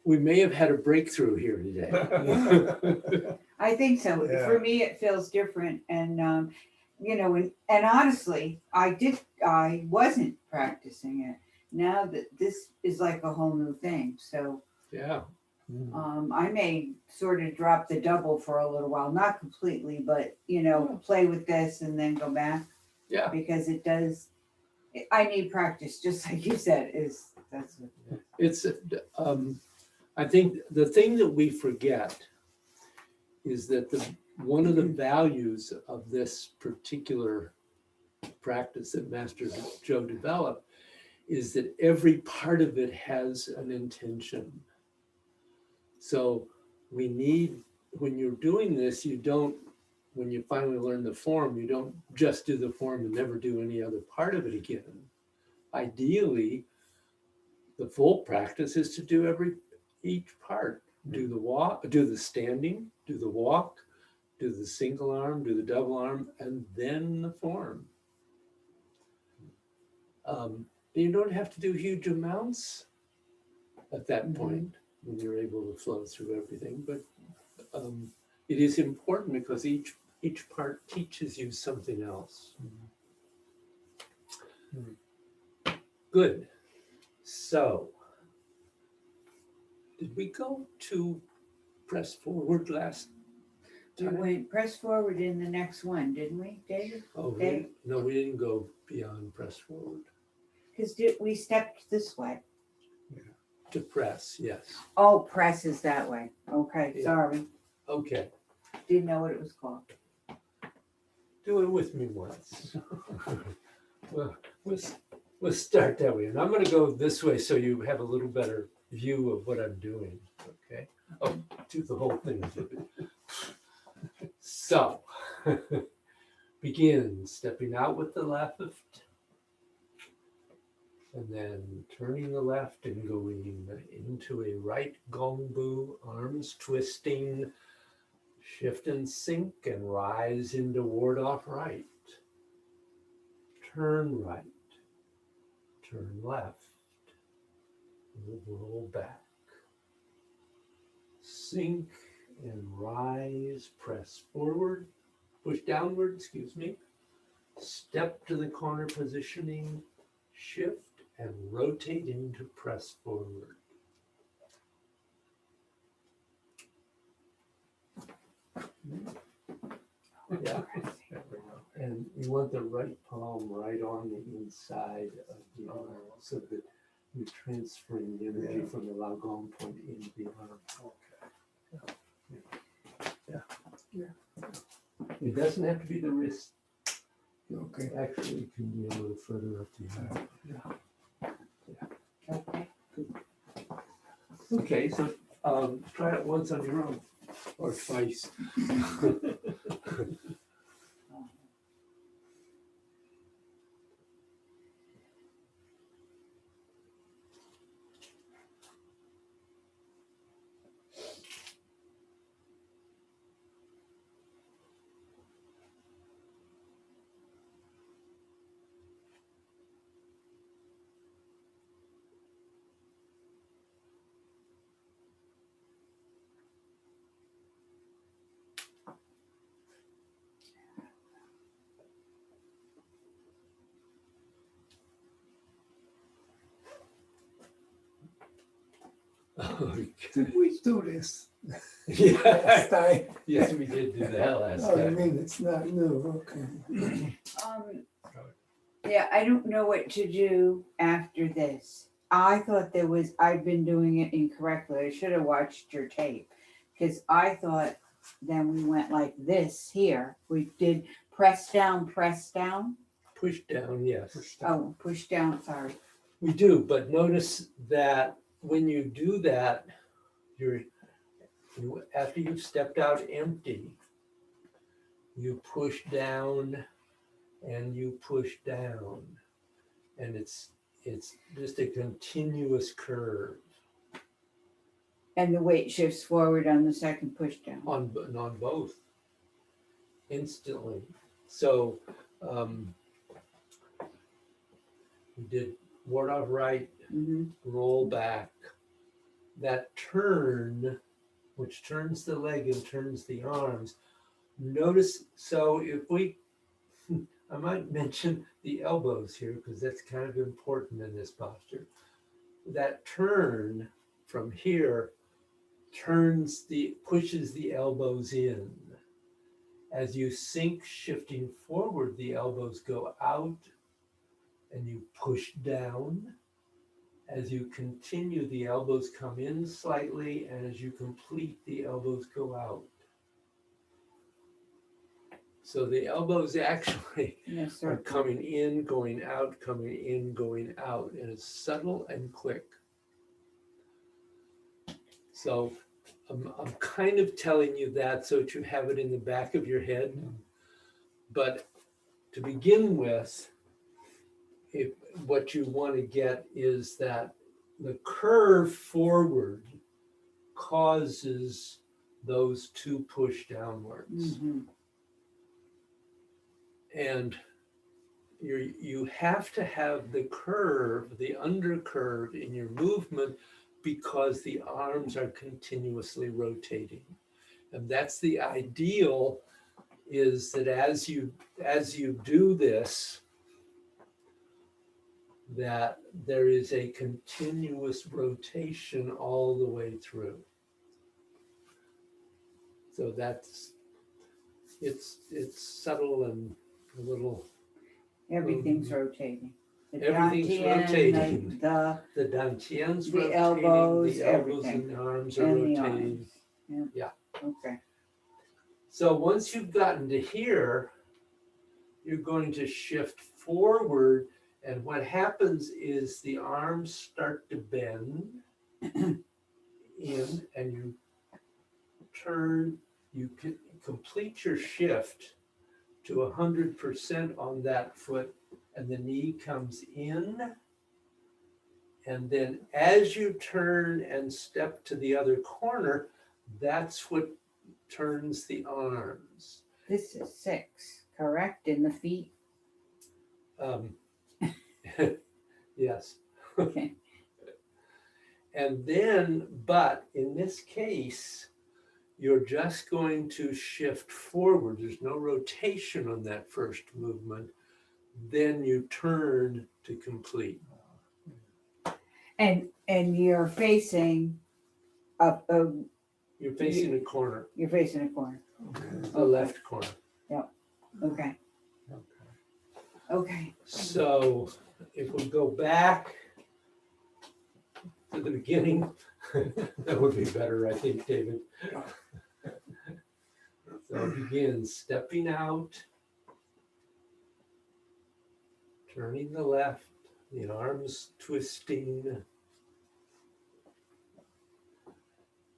[SPEAKER 3] we may have had a breakthrough here today.
[SPEAKER 4] I think so.
[SPEAKER 1] Yeah.
[SPEAKER 4] For me, it feels different. And, you know, and honestly, I wasn't practicing it. Now that this is like a whole new thing. So
[SPEAKER 3] Yeah.
[SPEAKER 4] I may sort of drop the double for a little while, not completely, but, you know, play with this and then go back
[SPEAKER 3] Yeah.
[SPEAKER 4] because it does, I need practice, just like you said, that's what.
[SPEAKER 3] It's, I think the thing that we forget is that one of the values of this particular practice that Master Joe developed is that every part of it has an intention. So we need, when you're doing this, when you finally learn the form, you don't just do the form and never do any other part of it again. Ideally, the full practice is to do each part. Do the walk, do the standing, do the walk, do the single arm, do the double arm, and then the form. You don't have to do huge amounts at that point when you're able to flow through everything, but it is important because each part teaches you something else. Good. So, did we go to press forward last
[SPEAKER 4] We
[SPEAKER 3] time?
[SPEAKER 4] went press forward in the next one, didn't we, David?
[SPEAKER 3] Oh,
[SPEAKER 4] Dave?
[SPEAKER 3] no, we didn't go beyond press forward.
[SPEAKER 4] Because we stepped this way.
[SPEAKER 3] To press, yes.
[SPEAKER 4] Oh, press is that way. Okay,
[SPEAKER 3] Yeah.
[SPEAKER 4] sorry.
[SPEAKER 3] Okay,
[SPEAKER 4] Didn't know what it was called.
[SPEAKER 3] do it with me once. Well, we'll start that way. And I'm going to go this way so you have a little better view of what I'm doing. Okay. Oh, do the whole thing. So, begin stepping out with the left and then turning the left and going into a right gongbu, arms twisting, shift and sink and rise into ward off right. Turn right, turn left, roll back. Sink and rise, press forward, push downward, excuse me. Step to the corner positioning, shift and rotate into press forward. Yeah. And you want the right palm right on the inside of the arm so that you're transferring the energy from the Laogong point into the arm. It doesn't have to be the wrist.
[SPEAKER 2] Okay.
[SPEAKER 3] Actually, it can be a little further up the arm.
[SPEAKER 4] Okay.
[SPEAKER 3] Okay, so try it once on your own or twice.
[SPEAKER 2] Did we do this last
[SPEAKER 3] Yeah.
[SPEAKER 2] time?
[SPEAKER 3] Yes, we did do that last
[SPEAKER 2] Oh, you
[SPEAKER 3] time.
[SPEAKER 2] mean it's not new, okay.
[SPEAKER 4] Yeah, I don't know what to do after this. I thought I'd been doing it incorrectly. I should have watched your tape because I thought then we went like this here. We did press down, press down.
[SPEAKER 3] Push down, yes.
[SPEAKER 4] Oh, push down, sorry.
[SPEAKER 3] We do, but notice that when you do that, after you've stepped out empty, you push down and you push down. And it's just a continuous curve.
[SPEAKER 4] And the weight shifts forward on the second push down.
[SPEAKER 3] on both instantly. So we did ward off right,
[SPEAKER 4] Mhm.
[SPEAKER 3] roll back. That turn, which turns the leg and turns the arms. Notice, so if we, I might mention the elbows here because that's kind of important in this posture. That turn from here pushes the elbows in. As you sink, shifting forward, the elbows go out and you push down. As you continue, the elbows come in slightly, and as you complete, the elbows go out. So the elbows actually
[SPEAKER 4] Yes,
[SPEAKER 3] are
[SPEAKER 4] sir.
[SPEAKER 3] coming in, going out, coming in, going out, and it's subtle and quick. So I'm kind of telling you that so that you have it in the back of your head. But to begin with, what you want to get is that the curve forward causes those to push downwards.
[SPEAKER 4] Mhm.
[SPEAKER 3] And you have to have the curve, the undercurve in your movement because the arms are continuously rotating. And that's the ideal, is that as you do this, that there is a continuous rotation all the way through. So it's subtle and a little.
[SPEAKER 4] Everything's rotating. The
[SPEAKER 3] Everything's
[SPEAKER 4] dantian,
[SPEAKER 3] rotating.
[SPEAKER 4] The
[SPEAKER 3] The dantian's
[SPEAKER 4] The
[SPEAKER 3] rotating,
[SPEAKER 4] elbows,
[SPEAKER 3] the elbows
[SPEAKER 4] everything.
[SPEAKER 3] and the arms are
[SPEAKER 4] and the
[SPEAKER 3] rotating.
[SPEAKER 4] arms.
[SPEAKER 3] Yeah.
[SPEAKER 4] Okay.
[SPEAKER 3] So once you've gotten to here, you're going to shift forward, and what happens is the arms start to bend in, and you turn, you can complete your shift to 100% on that foot, and the knee comes in. And then as you turn and step to the other corner, that's what turns the arms.
[SPEAKER 4] This is 6, correct? In the feet?
[SPEAKER 3] Yes.
[SPEAKER 4] Okay.
[SPEAKER 3] And then, but in this case, you're just going to shift forward. There's no rotation on that first movement. Then you turn to complete.
[SPEAKER 4] And you're facing up.
[SPEAKER 3] You're facing a corner,
[SPEAKER 4] You're facing a corner.
[SPEAKER 3] the left corner.
[SPEAKER 4] Okay. Okay.
[SPEAKER 3] So if we go back to the beginning, that would be better, I think, David. So begin stepping out, turning the left, the arms twisting.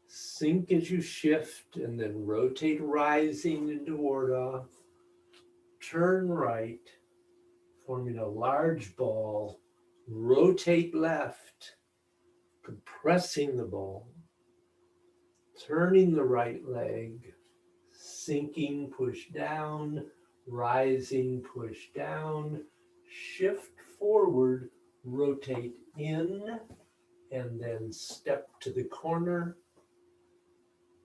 [SPEAKER 3] Sink as you shift and then rotate rising into ward off. Turn right, forming a large ball. Rotate left, compressing the ball. Turning the right leg, sinking, push down, rising, push down, shift forward, rotate in, and then step to the corner,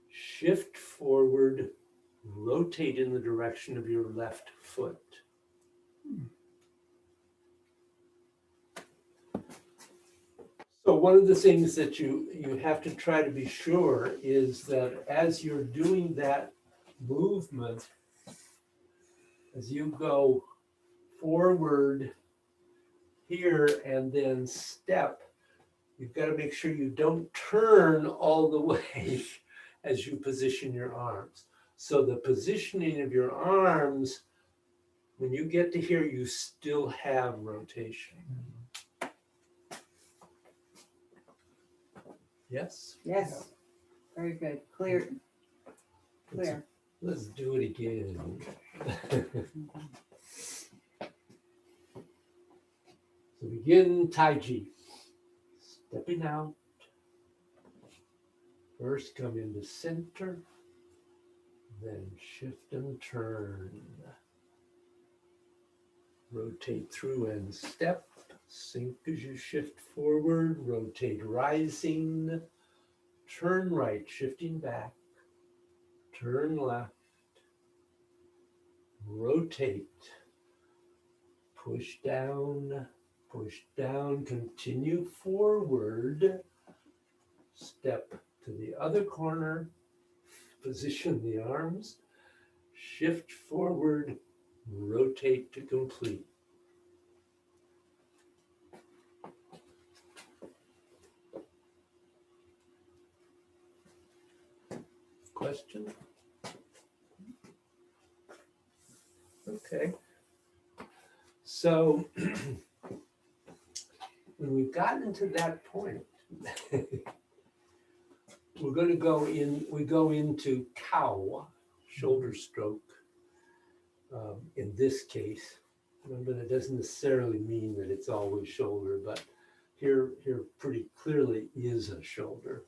[SPEAKER 3] shift forward, rotate in the direction of your left foot. So one of the things that you have to try to be sure is that as you're doing that movement, as you go forward here and then step, you've got to make sure you don't turn all the way as you position your arms. So the positioning of your arms, when you get to here, you still have rotation. Yes?
[SPEAKER 4] Yes. Very good. Clear. Clear.
[SPEAKER 3] Let's do it again. So begin Tai Chi. Stepping out. First come into center, then shift and turn. Rotate through and step, sink as you shift forward, rotate rising, turn right, shifting back, turn left, rotate, push down, continue forward, step to the other corner, position the arms, shift forward, rotate to complete. Question? Okay. So when we've gotten to that point, we're going to go in, we go into cow, shoulder stroke. In this case, remember that doesn't necessarily mean that it's always shoulder, but here pretty clearly is a shoulder.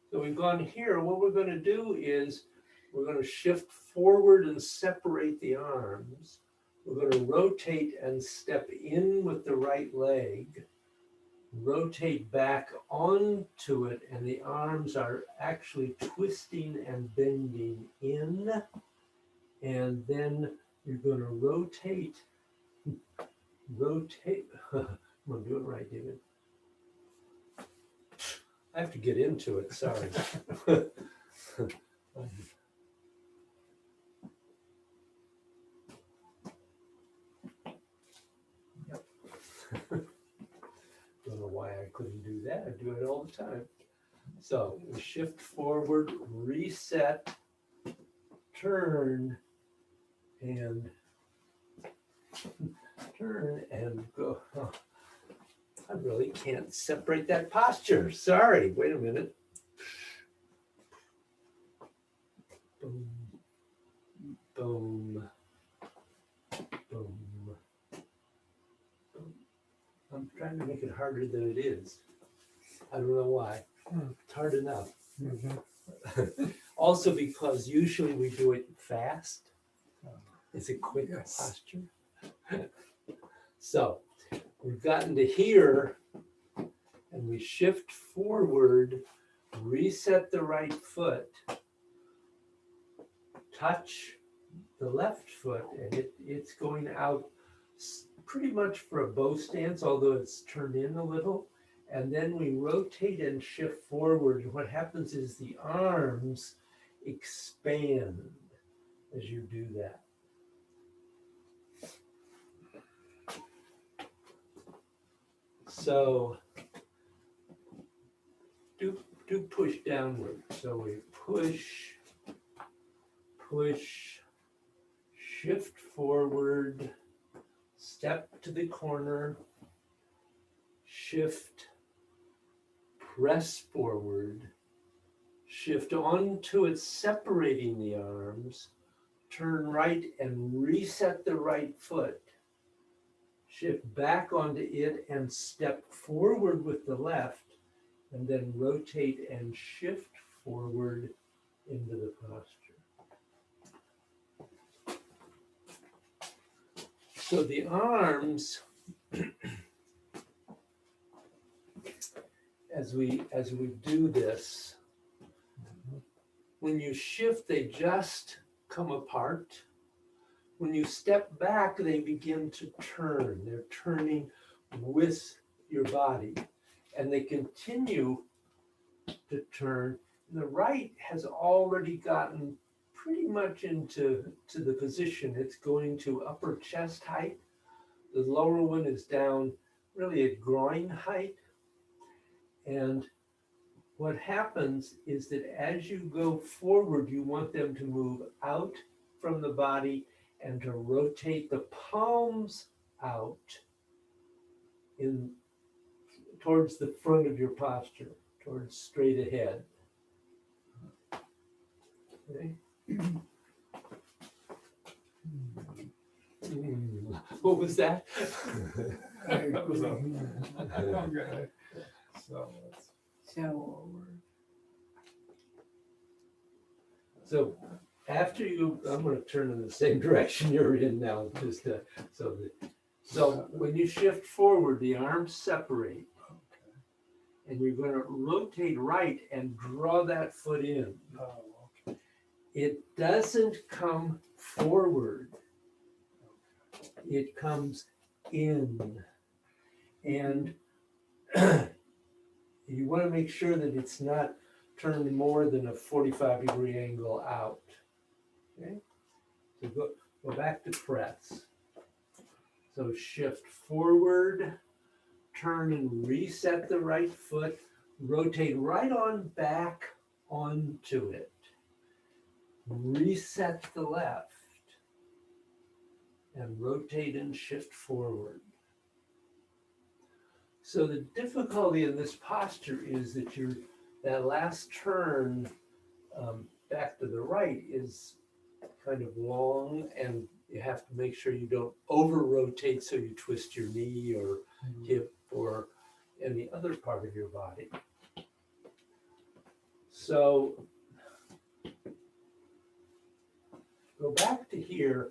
[SPEAKER 3] So we've gone here. What we're going to do is we're going to shift forward and separate the arms. We're going to rotate and step in with the right leg, rotate back onto it, and the arms are actually twisting and bending in. And then you're going to rotate. I'm going to do it right, David. I have to get into it, sorry. Yep. Don't know why I couldn't do that. I do it all the time. So we shift forward, reset, turn, and go. Oh, I really can't separate that posture. Sorry, wait a minute. Boom, boom, boom, boom. I'm trying to make it harder than it is. I don't know why. It's hard enough. Also because usually we do it fast. It's a quick posture. So we've gotten to here and we shift forward, reset the right foot, touch the left foot, and it's going out pretty much for a bow stance, although it's turned in a little. And then we rotate and shift forward. And what happens is the arms expand as you do that. So do push downward. So we push, shift forward, step to the corner, shift, press forward, shift onto it, separating the arms, turn right and reset the right foot, shift back onto it and step forward with the left, and then rotate and shift forward into the posture. So the arms, as we do this, when you shift, they just come apart. When you step back, they begin to turn. They're turning with your body, and they continue to turn. The right has already gotten pretty much into the position. It's going to upper chest height. The lower one is down really at groin height. And what happens is that as you go forward, you want them to move out from the body and to rotate the palms out in towards the front of your posture, towards straight ahead. Okay. What was that?
[SPEAKER 1] That was okay. So let's
[SPEAKER 4] So
[SPEAKER 1] forward.
[SPEAKER 3] So after you, I'm gonna turn in the same direction you're in now, just so when you shift forward, the arms separate. And you're gonna rotate right and draw that foot in.
[SPEAKER 1] Oh, okay.
[SPEAKER 3] It doesn't come forward. It comes in. And you want to make sure that it's not turned more than a 45-degree angle out. Okay? So go back to press. So shift forward, turn and reset the right foot, rotate right on back onto it. Reset the left and rotate and shift forward. So the difficulty in this posture is that that last turn back to the right is kind of long, and you have to make sure you don't over rotate so you twist your knee or hip or any other part of your body. So go back to here,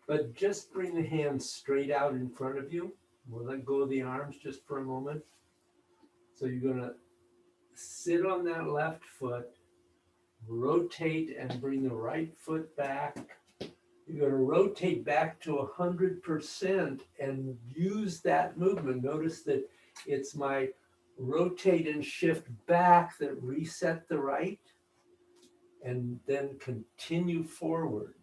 [SPEAKER 3] but just bring the hands straight out in front of you. We'll let go of the arms just for a moment. So you're gonna sit on that left foot, rotate and bring the right foot back. You're gonna rotate back to 100% and use that movement. Notice that it's my rotate and shift back that reset the right, and then continue forward.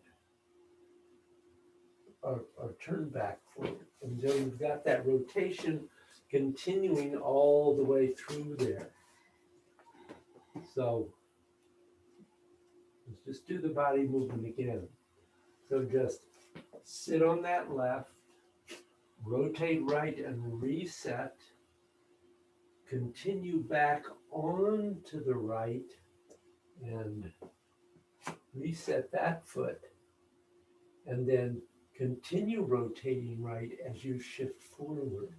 [SPEAKER 3] Or turn back forward. And then you've got that rotation continuing all the way through there. So let's just do the body movement again. So just sit on that left, rotate right and reset, continue back on to the right and reset that foot, and then continue rotating right as you shift forward.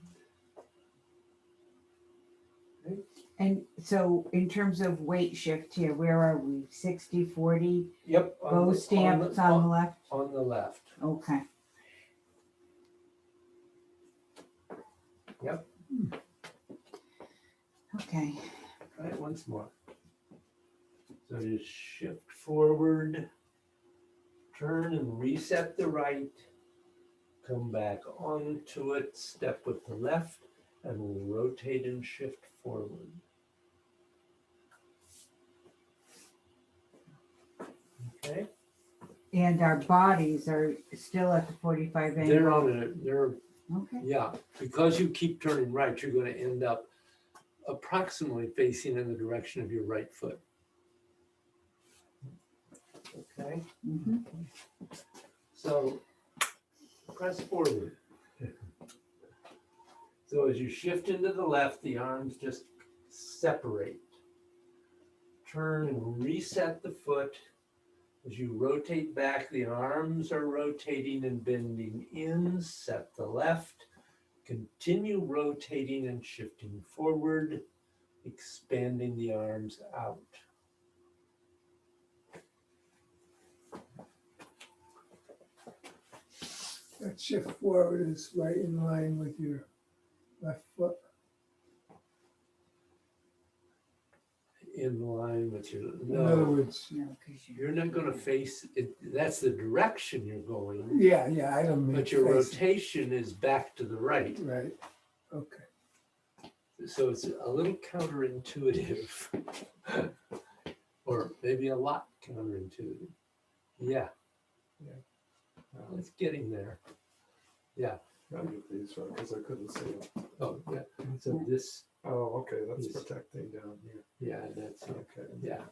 [SPEAKER 3] Okay.
[SPEAKER 4] And so in terms of weight shift here, where are we? 60, 40?
[SPEAKER 3] Yep.
[SPEAKER 4] Both stamps on the left?
[SPEAKER 3] On the left.
[SPEAKER 4] Okay.
[SPEAKER 3] Yep.
[SPEAKER 4] Okay.
[SPEAKER 3] Try it once more. So just shift forward, turn and reset the right, come back onto it, step with the left, and rotate and shift forward. Okay?
[SPEAKER 4] And our bodies are still at the 45 angle.
[SPEAKER 3] They're
[SPEAKER 4] Okay.
[SPEAKER 3] yeah, because you keep turning right, you're going to end up approximately facing in the direction of your right foot. Okay?
[SPEAKER 4] Mm-hmm.
[SPEAKER 3] So press forward. So as you shift into the left, the arms just separate. Turn and reset the foot. As you rotate back, the arms are rotating and bending in. Set the left. Continue rotating and shifting forward, expanding the arms out.
[SPEAKER 2] That shift forward is right in line with your left foot.
[SPEAKER 3] In line with your,
[SPEAKER 2] In other
[SPEAKER 3] no,
[SPEAKER 2] words,
[SPEAKER 4] No, because
[SPEAKER 3] you're not going to face it. That's the direction you're going,
[SPEAKER 2] yeah, I don't mean.
[SPEAKER 3] but your
[SPEAKER 2] face it.
[SPEAKER 3] rotation is back to the right.
[SPEAKER 2] Right, okay.
[SPEAKER 3] So it's a little counterintuitive, or maybe a lot counterintuitive. Yeah. It's getting there. Yeah.
[SPEAKER 1] I'll get these right because I couldn't see them.
[SPEAKER 3] Oh, yeah. So this,
[SPEAKER 1] Oh, okay, that's
[SPEAKER 3] Yes.
[SPEAKER 1] protecting down here.
[SPEAKER 3] yeah, that's it.
[SPEAKER 1] Okay.
[SPEAKER 3] Yeah.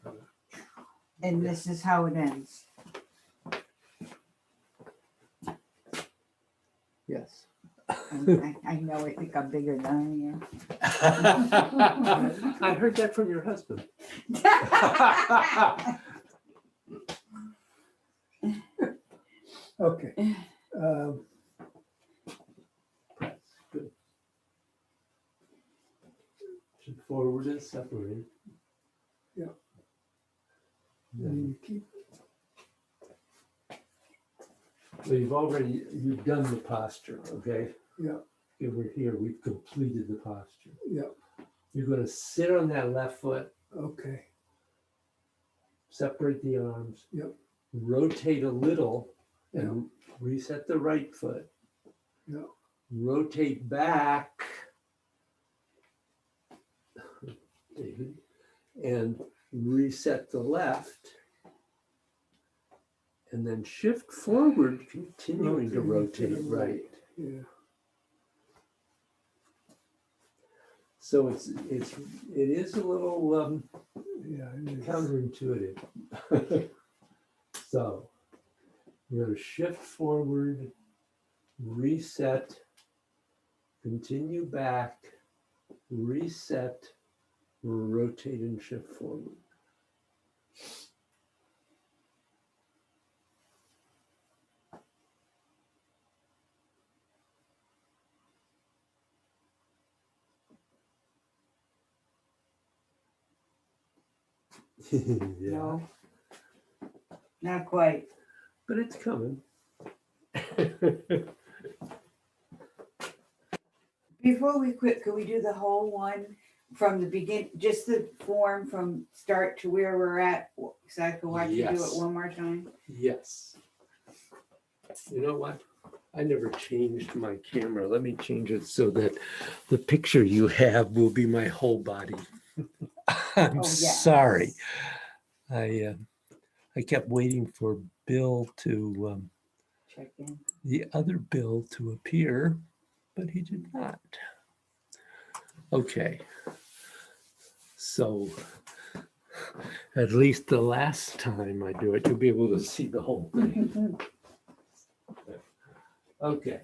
[SPEAKER 4] and this is how it ends.
[SPEAKER 3] Yes.
[SPEAKER 4] I know, I think I'm bigger than
[SPEAKER 3] I heard that from your husband.
[SPEAKER 4] I am.
[SPEAKER 2] Okay.
[SPEAKER 3] Press. Good. Shift forward and separate.
[SPEAKER 2] Yeah.
[SPEAKER 3] Then
[SPEAKER 2] And you keep
[SPEAKER 3] So you've done the posture, okay?
[SPEAKER 2] Yeah,
[SPEAKER 3] Okay, we're here, we've completed the posture.
[SPEAKER 2] yeah,
[SPEAKER 3] You're gonna sit on that left foot,
[SPEAKER 2] okay,
[SPEAKER 3] separate the arms.
[SPEAKER 2] Yep.
[SPEAKER 3] Rotate a little and reset the right foot.
[SPEAKER 2] yeah,
[SPEAKER 3] Rotate back. David, and reset the left. And then shift forward, continuing to rotate right.
[SPEAKER 2] yeah,
[SPEAKER 3] So it is a little
[SPEAKER 2] yeah. it is.
[SPEAKER 3] counterintuitive. So you're going to shift forward, reset, continue back, reset, rotate and shift forward. Yeah,
[SPEAKER 4] No, not quite.
[SPEAKER 3] but it's coming.
[SPEAKER 4] Before we quit, could we do the whole one from the begin, just the form from start to where we're at? So I could watch you do
[SPEAKER 3] Yes.
[SPEAKER 4] it one more time?
[SPEAKER 3] Yes. You know what? I never changed my camera. Let me change it so that the picture you have will be my whole body. I'm
[SPEAKER 4] Oh, yes.
[SPEAKER 3] sorry. I kept waiting for Bill to
[SPEAKER 4] Check in.
[SPEAKER 3] the other Bill to appear, but he did not. Okay. So at least the last time I do it, you'll be able to see the whole thing. Okay.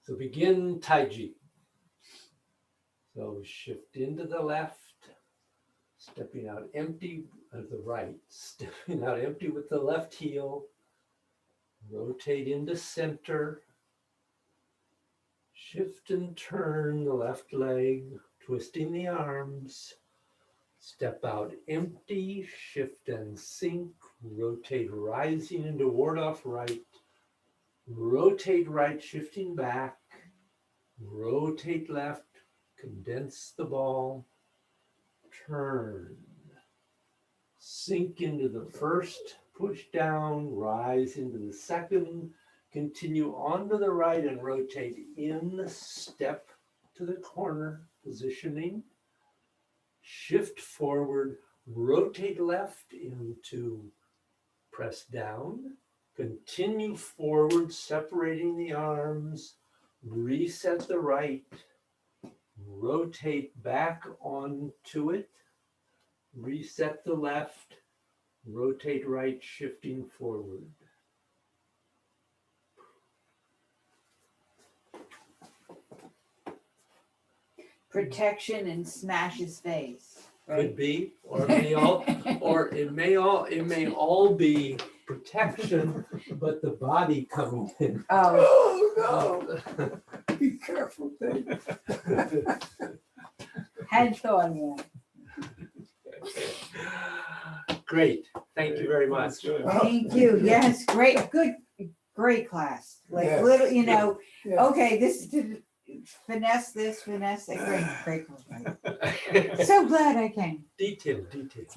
[SPEAKER 3] So begin Taiji. So shift into the left, stepping out empty of the right, stepping out empty with the left heel, rotate into center, shift and turn the left leg, twisting the arms, step out empty, shift and sink, rotate rising into ward off right, rotate right, shifting back, rotate left, condense the ball, turn, sink into the first, push down, rise into the second, continue onto the right and rotate in, step to the corner, positioning, shift forward, rotate left into press down, continue forward, separating the arms, reset the right, rotate back onto it, reset the left, rotate right, shifting forward.
[SPEAKER 4] Protection and smash his face.
[SPEAKER 3] Could
[SPEAKER 4] Right?
[SPEAKER 3] be, or it may all be protection, but the body coming in.
[SPEAKER 4] Oh,
[SPEAKER 2] Oh, no, be careful, Dave.
[SPEAKER 4] had thought of that.
[SPEAKER 3] Great, thank you very much.
[SPEAKER 1] That's good.
[SPEAKER 4] Thank you. Yes, great class. Like
[SPEAKER 2] Yes.
[SPEAKER 4] little, you know,
[SPEAKER 2] Yeah.
[SPEAKER 4] okay, this is finesse this, finesse that. Great class. So glad I came.
[SPEAKER 3] Detail.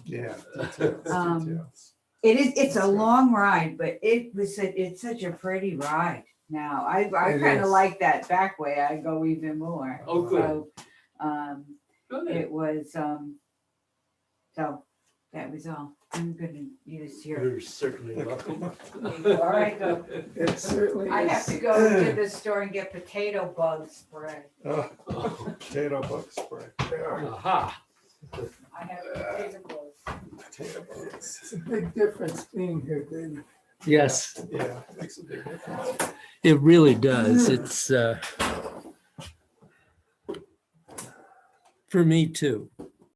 [SPEAKER 1] Yeah. Details,
[SPEAKER 4] Um,
[SPEAKER 1] details.
[SPEAKER 4] It's a
[SPEAKER 1] That's good.
[SPEAKER 4] long ride, but it's such a pretty ride. Now I
[SPEAKER 2] It
[SPEAKER 4] kind of
[SPEAKER 2] is.
[SPEAKER 4] like that back way. I go even more.
[SPEAKER 3] Oh, good.
[SPEAKER 4] So,
[SPEAKER 3] Good.
[SPEAKER 4] it was so that was all. I'm gonna use your.
[SPEAKER 3] You're certainly welcome.
[SPEAKER 4] All right, go.
[SPEAKER 2] It certainly is.
[SPEAKER 4] I have to go to the store and get potato bug spray.
[SPEAKER 1] Oh, potato bug spray.
[SPEAKER 3] Aha.
[SPEAKER 4] I have potato bugs.
[SPEAKER 1] Potato bugs.
[SPEAKER 2] It's a big difference being here, David.
[SPEAKER 3] Yes,
[SPEAKER 1] Yeah, makes a big difference.
[SPEAKER 3] it really does. It's for me too.